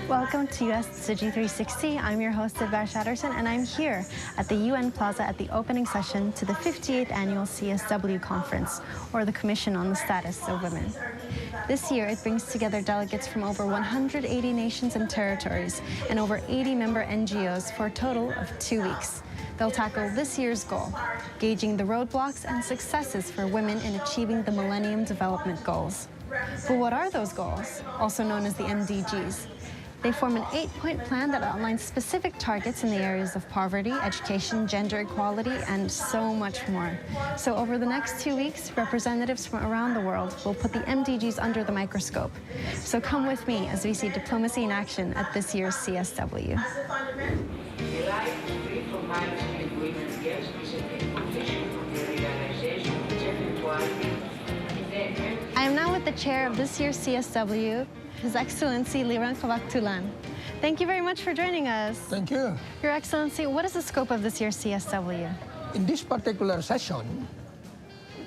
Welcome to USTC360. I'm your host, Deborah Boudreau, and I'm here at the UN Plaza at the opening session to the 58th Annual CSW Conference, or the Commission on the Status of Women. This year, it brings together delegates from over 180 nations and territories and over 80 member NGOs for a total of 2 weeks. They'll tackle this year's goal, gauging the roadblocks and successes for women in achieving the Millennium Development Goals. But what are those goals, also known as the MDGs? They form an 8-point plan that outlines specific targets in the areas of poverty, education, gender equality, and so much more. So over the next 2 weeks, representatives from around the world will put the MDGs under the microscope. So come with me as we see diplomacy in action at this year's CSW. I am now with the chair of this year's CSW, His Excellency Liran Kavaktulan. Thank you very much for joining us. Thank you. Your Excellency, what is the scope of this year's CSW? In this particular session,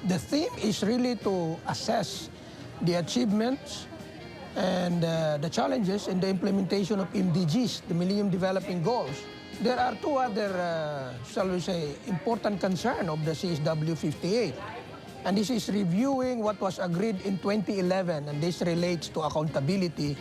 the theme is really to assess the achievements and the challenges in the implementation of MDGs, the Millennium Development Goals. There are two other, shall we say, important concerns of the CSW 58. And this is reviewing what was agreed in 2011, and this relates to accountability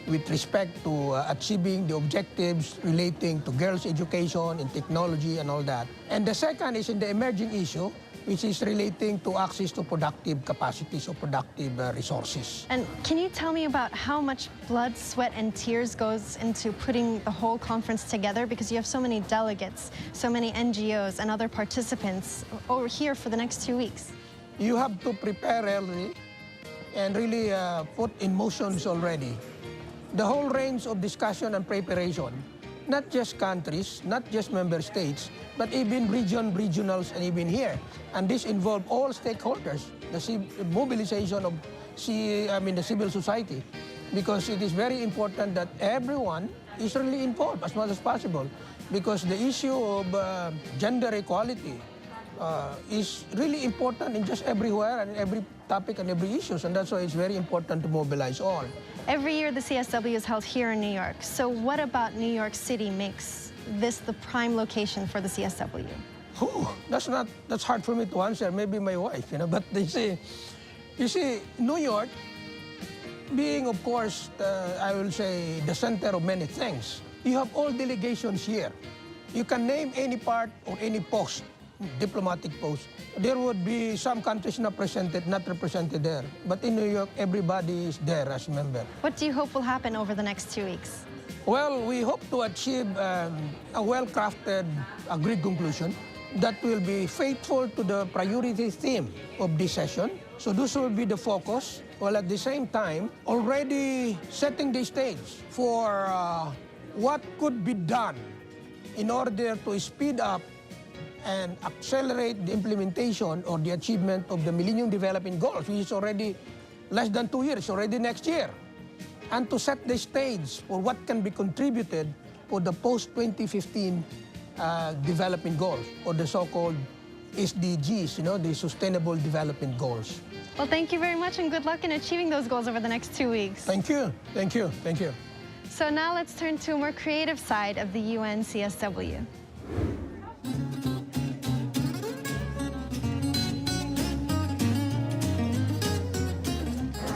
with respect to achieving the objectives relating to girls' education and technology and all that. And the second is in the emerging issue, which is relating to access to productive capacities or productive resources. And can you tell me about how much blood, sweat, and tears goes into putting the whole conference together? Because you have so many delegates, so many NGOs and other participants over here for the next 2 weeks. You have to prepare early and really put in motions already the whole range of discussion and preparation, not just countries, not just member states, but even regionals, and even here. And this involves all stakeholders, the mobilization of the civil society, because it is very important that everyone is really involved as much as possible, because the issue of gender equality is really important in just everywhere and every topic and every issue, and that's why it's very important to mobilize all. Every year the CSW is held here in New York. So what about New York City makes this the prime location for the CSW? That's hard for me to answer. Maybe my wife, But you see, New York, being of course, I will say, the center of many things. You have all delegations here. You can name any part or any post, diplomatic post. There would be some countries not represented there. But in New York, everybody is there as a member. What do you hope will happen over the next 2 weeks? Well, we hope to achieve a well-crafted, agreed conclusion that will be faithful to the priority theme of this session. So this will be the focus, while at the same time, already setting the stage for what could be done in order to speed up and accelerate the implementation or the achievement of the Millennium Development Goals, which is already less than 2 years, already next year. And to set the stage for what can be contributed for the post-2015 development goals, or the so-called SDGs, the Sustainable Development Goals. Well, thank you very much and good luck in achieving those goals over the next 2 weeks. Thank you, thank you, thank you. So now let's turn to a more creative side of the UN CSW.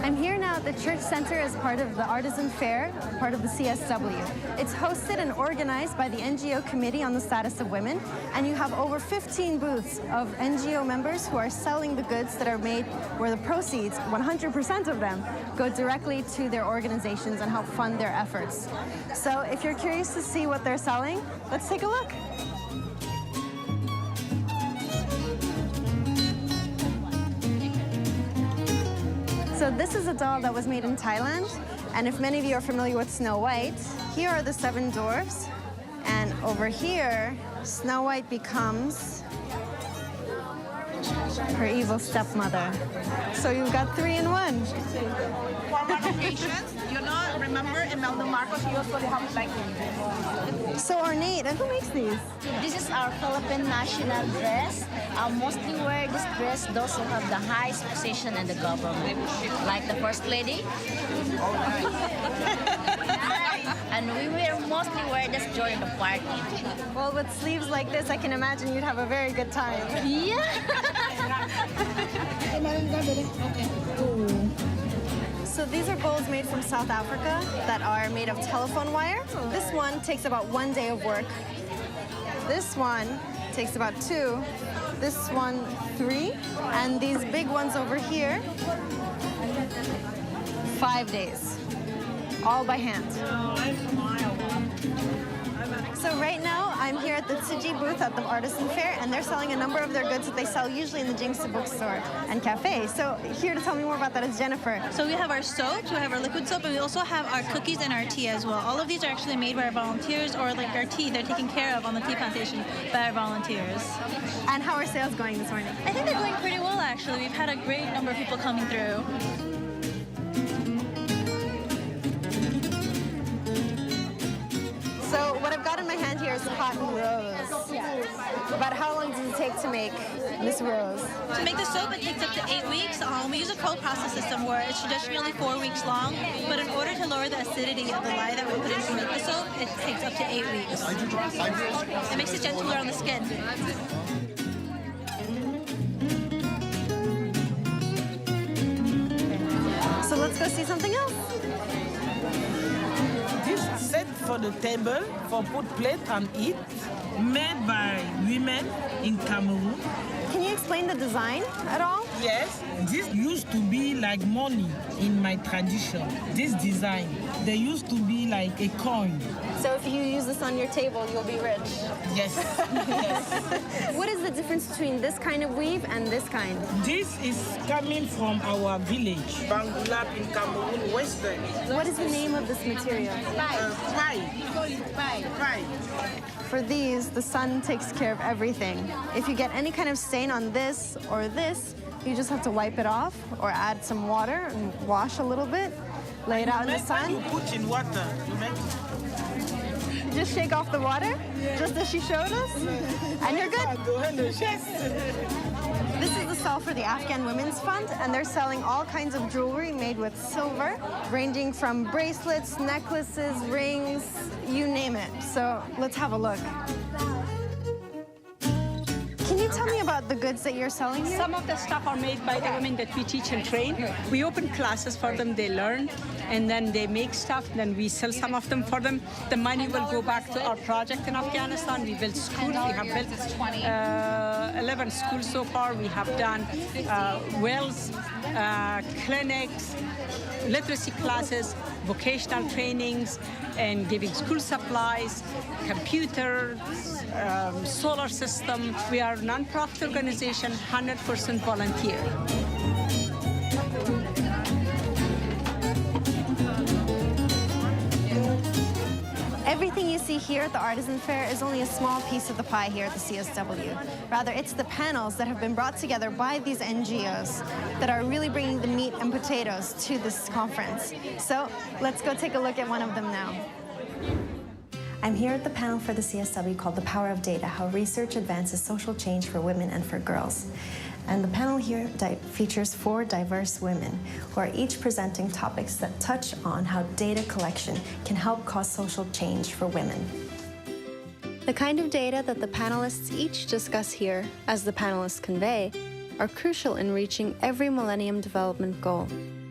I'm here now at the Church Center as part of the Artisan Fair, part of the CSW. It's hosted and organized by the NGO Committee on the Status of Women, and you have over 15 booths of NGO members who are selling the goods that are made, where the proceeds, 100% of them, go directly to their organizations and help fund their efforts. So if you're curious to see what they're selling, let's take a look. So this is a doll that was made in Thailand, and if many of you are familiar with Snow White, here are the 7 dwarfs, and over here, Snow White becomes her evil stepmother. So you've got 3 in 1. For occasions, remember Imelda Marcos usually have like. So ornate, and who makes these? This is our Philippine national dress. Mostly wear this dress those who have the highest position in the government, like the First Lady. And we mostly wear this during the party. Well, with sleeves like this, I can imagine you'd have a very good time. Yeah. So these are bowls made from South Africa that are made of telephone wire. This one takes about 1 day of work. This one takes about 2. This one, 3. And these big ones over here, 5 days, all by hand. So right now, I'm here at the Tsuji booth at the Artisan Fair, and they're selling a number of their goods that they sell usually in the Jingsu bookstore and cafe. So here to tell me more about that is Jennifer. So we have our soaps, we have our liquid soap, and we also have our cookies and our tea as well. All of these are actually made by our volunteers, or like our tea, they're taken care of on the tea plantation by our volunteers. And how are sales going this morning? I think they're going pretty well, actually. We've had a great number of people coming through. So what I've got in my hand here is cotton rose. About how long does it take to make this rose? To make the soap, it takes up to 8 weeks. We use a co-process system where it's traditionally 4 weeks long, but in order to lower the acidity of the lye that we put in to make the soap, it takes up to 8 weeks. It makes it gentler on the skin. So let's go see something else. This set for the table for put plate and eat, made by women in Cameroon. Can you explain the design at all? Yes, this used to be like money in my tradition. This design, they used to be like a coin. So if you use this on your table, you'll be rich. Yes, yes. What is the difference between this kind of weave and this kind? This is coming from our village, Bangulap in Cameroon, Western. What is the name of this material? Pie. For these, the sun takes care of everything. If you get any kind of stain on this or this, you just have to wipe it off or add some water and wash a little bit, lay it out in the sun. You put in water, you make Just shake off the water, just as she showed us, and you're good. This is the stall for the Afghan Women's Fund, and they're selling all kinds of jewelry made with silver, ranging from bracelets, necklaces, rings, you name it. So let's have a look. Can you tell me about the goods that you're selling here? Some of the stuff are made by the women that we teach and train. We open classes for them, they learn, and then they make stuff, then we sell some of them for them. The money will go back to our project in Afghanistan. We built schools, we have built 11 schools so far. We have done wells, clinics, literacy classes, vocational trainings, and giving school supplies, computers, solar system. We are a non-profit organization, 100% volunteer. Everything you see here at the Artisan Fair is only a small piece of the pie here at the CSW. Rather, it's the panels that have been brought together by these NGOs that are really bringing the meat and potatoes to this conference. So let's go take a look at one of them now. I'm here at the panel for the CSW called The Power of Data, How Research Advances Social Change for Women and for Girls. And the panel here features 4 diverse women who are each presenting topics that touch on how data collection can help cause social change for women. The kind of data that the panelists each discuss here, as the panelists convey, are crucial in reaching every Millennium Development Goal,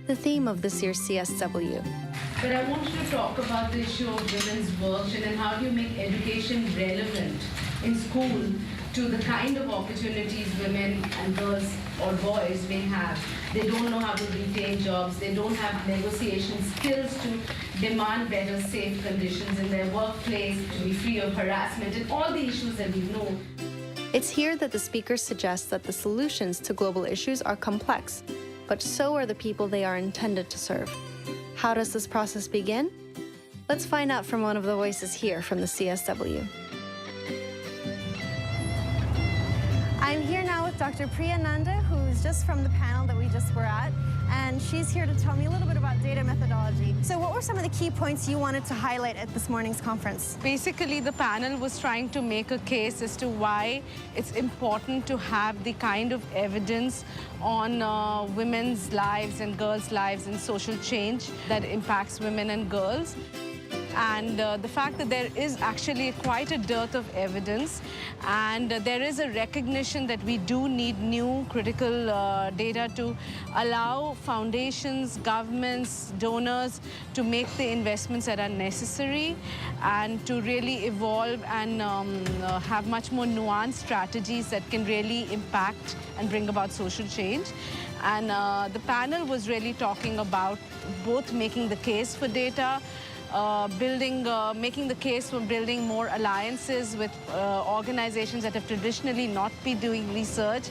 the theme of this year's CSW. But I wanted to talk about the issue of women's work and how do you make education relevant in school to the kind of opportunities women and girls or boys may have. They don't know how to retain jobs. They don't have negotiation skills to demand better, safe conditions in their workplace, to be free of harassment and all the issues that we know. It's here that the speakers suggest that the solutions to global issues are complex, but so are the people they are intended to serve. How does this process begin? Let's find out from one of the voices here from the CSW. I'm here now with Dr. Priya Nanda, who's just from the panel that we just were at, and she's here to tell me a little bit about data methodology. So what were some of the key points you wanted to highlight at this morning's conference? Basically, the panel was trying to make a case as to why it's important to have the kind of evidence on women's lives and girls' lives and social change that impacts women and girls. and the fact that there is actually quite a dearth of evidence, and there is a recognition that we do need new critical data to allow foundations, governments, donors to make the investments that are necessary and to really evolve and have much more nuanced strategies that can really impact and bring about social change. And the panel was really talking about both making the case for data, making the case for building more alliances with organizations that have traditionally not been doing research,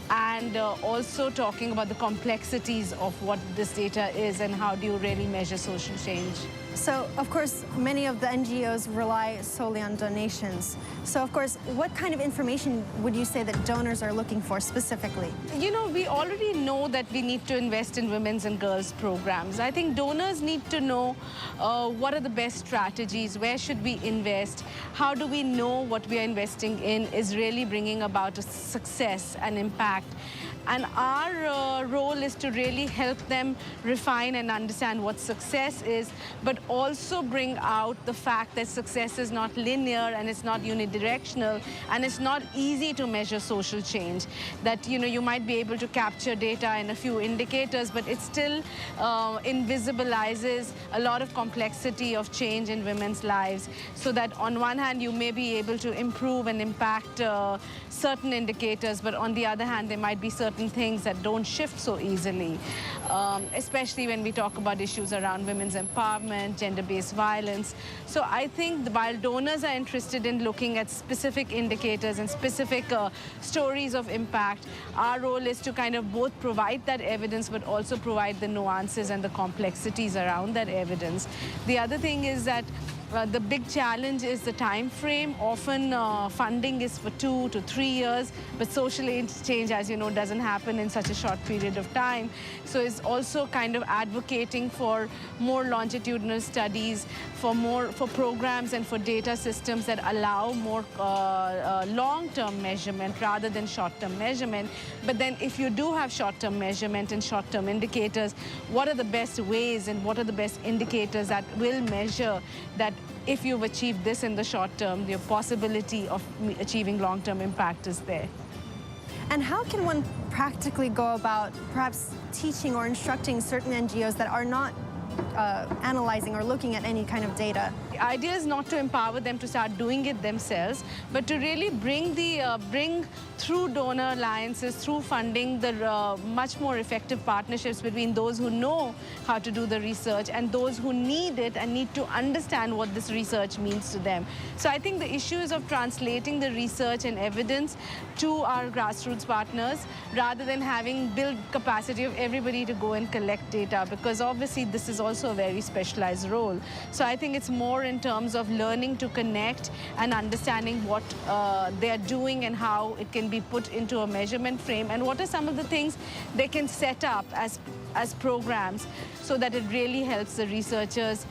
and also talking about the complexities of what this data is and how do you really measure social change. So, of course, many of the NGOs rely solely on donations. So, of course, what kind of information would you say that donors are looking for specifically? You know, we already know that we need to invest in women's and girls' programs. I think donors need to know what are the best strategies, where should we invest, how do we know what we are investing in is really bringing about a success and impact. And our role is to really help them refine and understand what success is, but also bring out the fact that success is not linear and it's not unidirectional and it's not easy to measure social change. That, you know, you might be able to capture data in a few indicators, but it still invisibilizes a lot of complexity of change in women's lives. So that on one hand, you may be able to improve and impact certain indicators, but on the other hand, there might be certain things that don't shift so easily, especially when we talk about issues around women's empowerment, gender-based violence. So I think while donors are interested in looking at specific indicators and specific stories of impact, our role is to kind of both provide that evidence but also provide the nuances and the complexities around that evidence. The other thing is that the big challenge is the time frame. Often funding is for 2 to 3 years, but social change, as you know, doesn't happen in such a short period of time. So it's also kind of advocating for more longitudinal studies, for programs and for data systems that allow more long-term measurement rather than short-term measurement. But then if you do have short-term measurement and short-term indicators, what are the best ways and what are the best indicators that will measure that if you've achieved this in the short term, the possibility of achieving long-term impact is there. And how can one practically go about perhaps teaching or instructing certain NGOs that are not analyzing or looking at any kind of data? The idea is not to empower them to start doing it themselves, but to really bring through donor alliances, through funding, the much more effective partnerships between those who know how to do the research and those who need it and need to understand what this research means to them. So I think the issue is of translating the research and evidence to our grassroots partners rather than having built capacity of everybody to go and collect data, because obviously this is also a very specialized role. So I think it's more in terms of learning to connect and understanding what they're doing and how it can be put into a measurement frame and what are some of the things they can set up as programs so that it really helps the researchers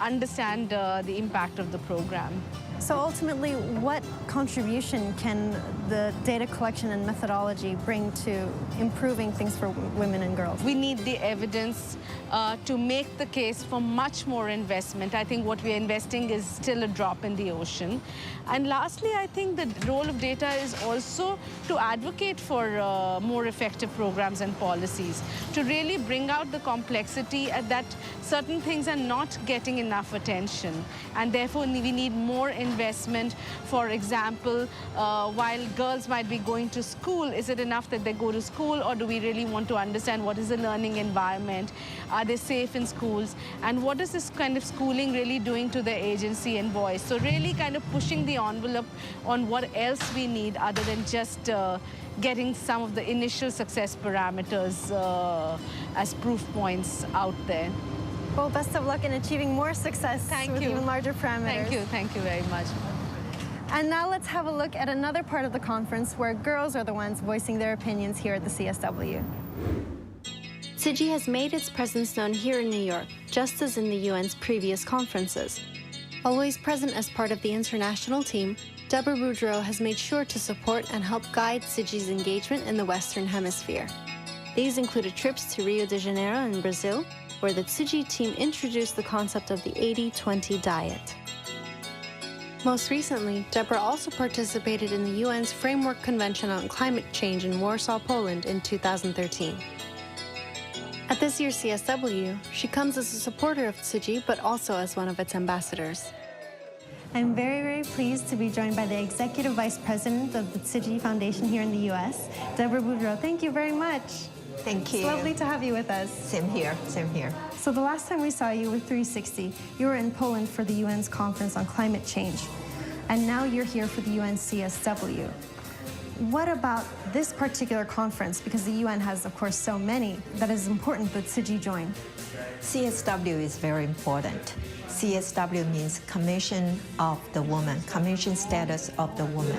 understand the impact of the program. So ultimately, what contribution can the data collection and methodology bring to improving things for women and girls? We need the evidence to make the case for much more investment. I think what we are investing is still a drop in the ocean. And lastly, I think the role of data is also to advocate for more effective programs and policies, to really bring out the complexity that certain things are not getting enough attention. And therefore, we need more investment. For example, while girls might be going to school, is it enough that they go to school, or do we really want to understand what is the learning environment? Are they safe in schools? And what is this kind of schooling really doing to their agency and voice? So really kind of pushing the envelope on what else we need other than just getting some of the initial success parameters as proof points out there. Well, best of luck in achieving more success with even larger parameters. Thank you very much. And now let's have a look at another part of the conference where girls are the ones voicing their opinions here at the CSW. CIGI has made its presence known here in New York, just as in the UN's previous conferences. Always present as part of the international team, Deborah Boudreau has made sure to support and help guide CIGI's engagement in the Western Hemisphere. These included trips to Rio de Janeiro in Brazil, where the Tzu Chi team introduced the concept of the 80-20 diet. Most recently, Deborah also participated in the UN's Framework Convention on Climate Change in Warsaw, Poland in 2013. At this year's CSW, she comes as a supporter of Tzu Chi, but also as one of its ambassadors. I'm very, very pleased to be joined by the Executive Vice President of the Tzu Chi Foundation here in the U.S., Deborah Boudreau. Thank you very much. Thank you. It's lovely to have you with us. Same here, same here. So the last time we saw you with 360, you were in Poland for the UN's conference on climate change. And now you're here for the UN CSW. What about this particular conference, because the UN has, of course, so many, that is important that Tzu Chi join? CSW is very important. CSW means Commission of the Woman, Commission Status of the Woman.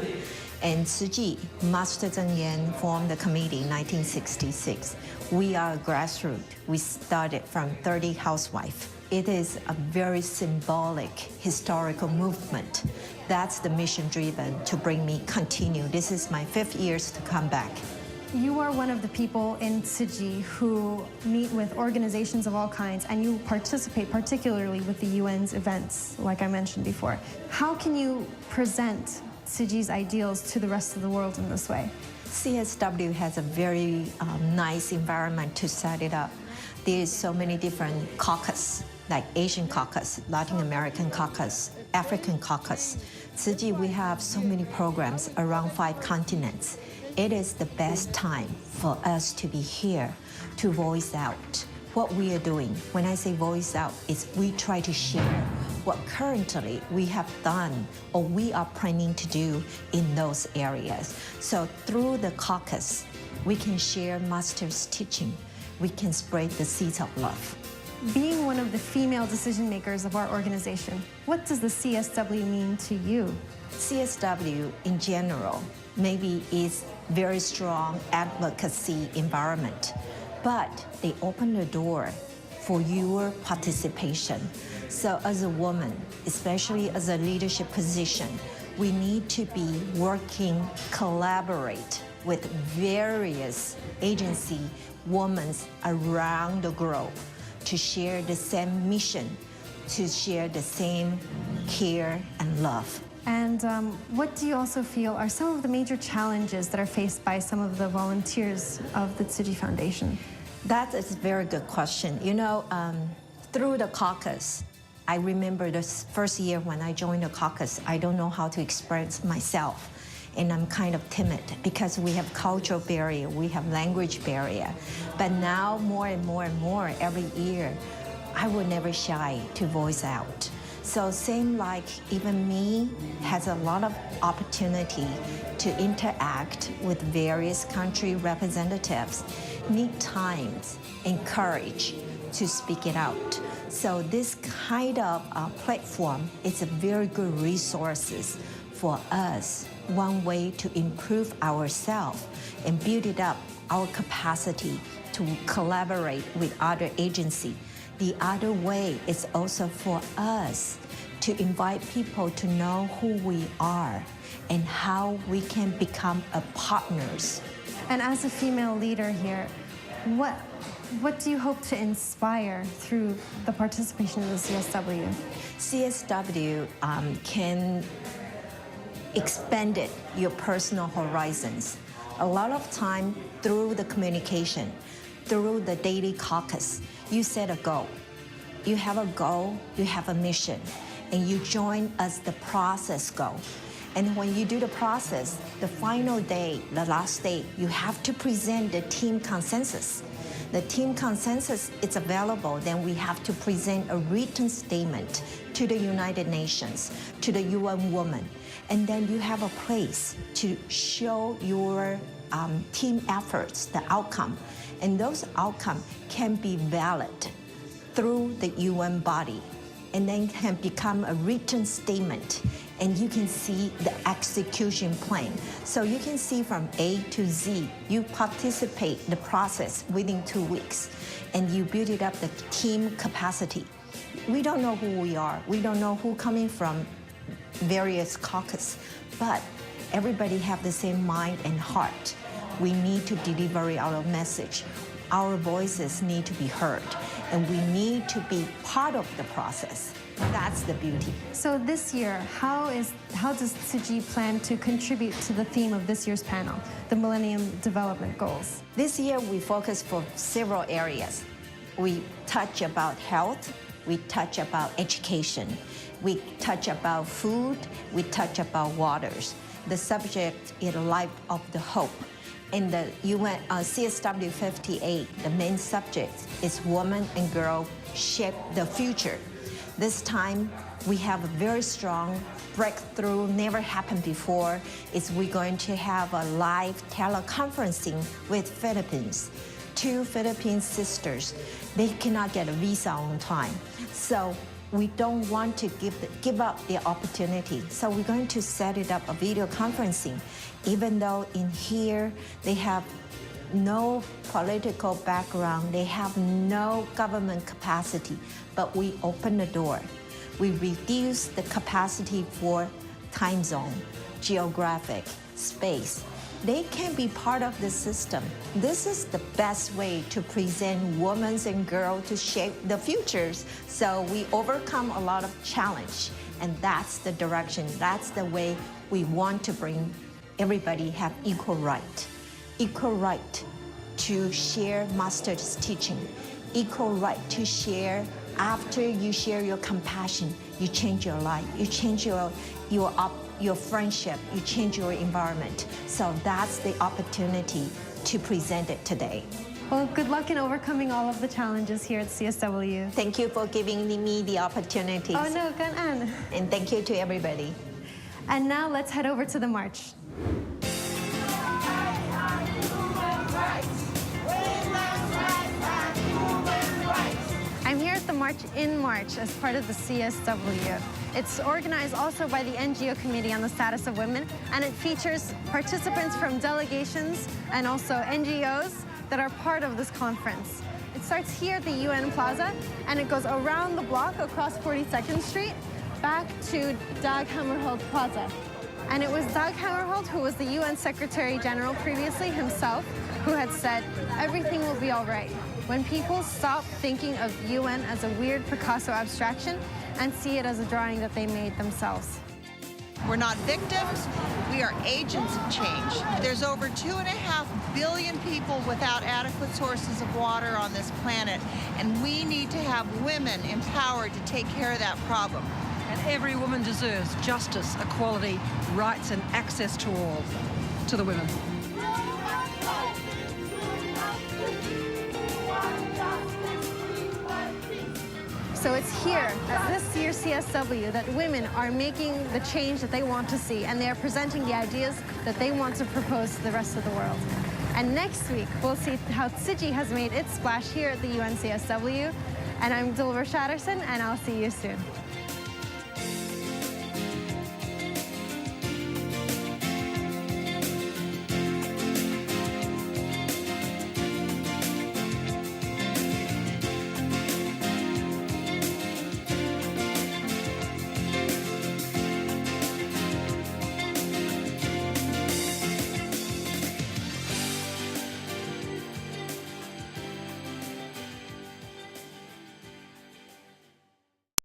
And Tzu Chi, Master Zheng Yan formed the committee in 1966. We are a grassroots. We started from 30 housewives. It is a very symbolic, historical movement. That's the mission driven to bring me continue. This is my 5th year to come back. You are one of the people in Tzu Chi who meet with organizations of all kinds, and you participate particularly with the UN's events, like I mentioned before. How can you present Tzu Chi's ideals to the rest of the world in this way? CSW has a very nice environment to set it up. There's so many different caucus, like Asian caucus, Latin American caucus, African caucus. Tzu Chi, we have so many programs around 5 continents. It is the best time for us to be here to voice out what we are doing. When I say voice out, it's we try to share what currently we have done or we are planning to do in those areas. So through the caucus, we can share master's teaching. We can spread the seeds of love. Being one of the female decision makers of our organization, what does the CSW mean to you? CSW in general maybe is very strong advocacy environment, but they open the door for your participation. So as a woman, especially as a leadership position, we need to be working, collaborate with various agency women around the globe to share the same mission, to share the same care and love. And what do you also feel are some of the major challenges that are faced by some of the volunteers of the Tzu Chi Foundation? That is a very good question. You know, through the caucus, I remember the first year when I joined the caucus, I don't know how to express myself. And I'm kind of timid because we have cultural barrier, we have language barrier. But now more and more and more every year, I will never shy to voice out. So same like even me has a lot of opportunity to interact with various country representatives, need times and courage to speak it out. So this kind of platform is a very good resources for us. One way to improve ourselves and build it up our capacity to collaborate with other agencies. The other way is also for us to invite people to know who we are and how we can become partners. And as a female leader here, what do you hope to inspire through the participation in the CSW? CSW can expand your personal horizons. A lot of time through the communication, through the daily caucus, you set a goal. You have a goal, you have a mission, and you join as the process goal. And when you do the process, the final day, the last day, you have to present the team consensus. The team consensus is available, then we have to present a written statement to the United Nations, to the UN Women. And then you have a place to show your team efforts, the outcome. And those outcomes can be valid through the UN body and then can become a written statement. And you can see the execution plan. So you can see from A to Z, you participate the process within 2 weeks and you build it up the team capacity. We don't know who we are. We don't know who coming from various caucus, but everybody have the same mind and heart. We need to deliver our message. our voices need to be heard, and we need to be part of the process. That's the beauty. So this year, how does CIGI plan to contribute to the theme of this year's panel, the Millennium Development Goals? This year, we focus for several areas. We touch about health, we touch about education, we touch about food, we touch about waters. The subject is life of the hope. In the UN CSW 58, the main subject is woman and girl shape the future. This time, we have a very strong breakthrough, never happened before, is we're going to have a live teleconferencing with Philippines. 2 Philippine sisters, they cannot get a visa on time. So we don't want to give up the opportunity. So we're going to set it up a video conferencing, even though in here they have no political background, they have no government capacity, but we open the door. We reduce the capacity for time zone, geographic, space. They can be part of the system. This is the best way to present women and girls to shape the futures. So we overcome a lot of challenge, and that's the direction. That's the way we want to bring everybody have equal right. Equal right to share master's teaching. Equal right to share. After you share your compassion, you change your life. You change your friendship, you change your environment. So that's the opportunity to present it today. Well, good luck in overcoming all of the challenges here at CSW. Thank you for giving me the opportunity. Oh no, Ganan. And thank you to everybody. And now let's head over to the march. I'm here at the March in March as part of the CSW. It's organized also by the NGO Committee on the Status of Women, and it features participants from delegations and also NGOs that are part of this conference. It starts here at the UN Plaza, and it goes around the block across 42nd Street back to Dag Hammarskjöld Plaza. And it was Dag Hammarskjöld, who was the UN Secretary General previously himself, who had said, everything will be all right. When people stop thinking of UN as a weird Picasso abstraction and see it as a drawing that they made themselves. We're not victims, we are agents of change. There's over 2.5 billion people without adequate sources of water on this planet, and we need to have women empowered to take care of that problem. And every woman deserves justice, equality, rights, and access to all, to the women. So it's here at this year's CSW that women are making the change that they want to see, and they are presenting the ideas that they want to propose to the rest of the world. And next week, we'll see how CIGI has made its splash here at the UN CSW. And I'm Deborah Boudreau, and I'll see you soon.